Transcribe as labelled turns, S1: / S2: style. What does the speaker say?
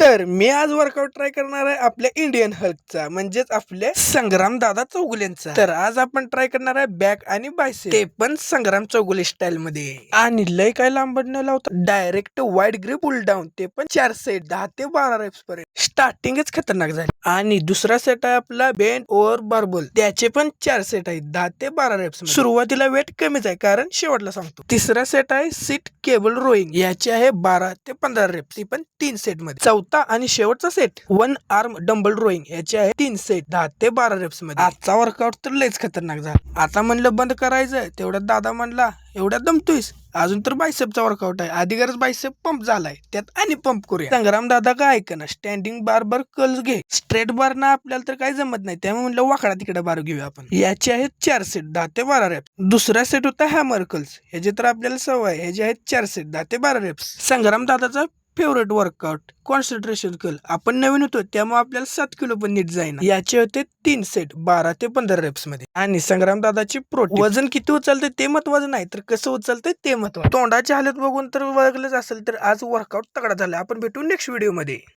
S1: तर मी आज workout try करणार आहे आपल्या इंडियन हल्कचा, म्हणजेच आपल्या संग्राम दादा चौगुलेंचा. तर आज आपण ट्राय करणार आहे बॅक आणि बायसेप, ते पण संग्राम चौगुले स्टाईल मध्ये. आणि लय काय लांब न लावता डायरेक्ट वाईड ग्रिप पुल डाऊन, ते पण 4 सेट 10 ते 12 रेप्स पर्यंत. स्टार्टिंगच खतरनाक झाली. आणि दुसरा सेट आहे आपला बेंड ओव्हर बारबल, त्याचे पण 4 सेट आहेत 10 ते 12 रेप्स. सुरुवातीला वेट कमीच आहे कारण शेवटला सांगतो. तिसरा सेट आहे सीट केबल रोईंग, याचे आहे 12 ते 15 रेप्स, ती पण 3 सेट मध्ये. चौथा आणि शेवटचा set one arm dumbbell rowing, याचे आहे 3 सेट 10 ते 12 रेप्स मध्ये. आजचा वर्कआउट तर लयच खतरनाक झाला. आता म्हणलं बंद करायचं, तेवढ्यात दादा म्हणला एवढ्यात दमतोयस, अजून तर बायसेपचा वर्कआउट आहे, आधी गरज बायसेप पंप झालाय, त्यात आणि पंप करूया. संग्राम दादा काय ऐकना, स्टँडिंग बार कर्ल्स घे, स्ट्रेट बार ना आपल्याला तर काही जमत नाही, त्यामुळे म्हणलं वाकडा तिकडे बार घेऊया आपण. याचे आहेत 4 सेट 10 ते 12 रेप्स. दुसरा सेट होता हॅमर कर्ल्स, ह्याचे तर आपल्याला सवय, ह्याचे आहेत 4 सेट 10 ते 12 रेप्स. संग्राम दादाचा फेवरेट वर्कआउट कॉन्सन्ट्रेशन कर्ल, आपण नवीन होतो त्यामुळे आपल्याला 7 किलो पण नीट जाईना. याचे होते 3 सेट 12 ते 15 रेप्स मध्ये. आणि संग्राम दादाची प्रोटीन, वजन किती उचलते ते महत्वाचं नाही, तर कसं उचलतंय ते महत्वाचं. तोंडाची हालत बघून तर ओळखलंच असेल, तर आज वर्कआउट तगडा झाला. आपण भेटू नेक्स्ट व्हिडिओ मध्ये.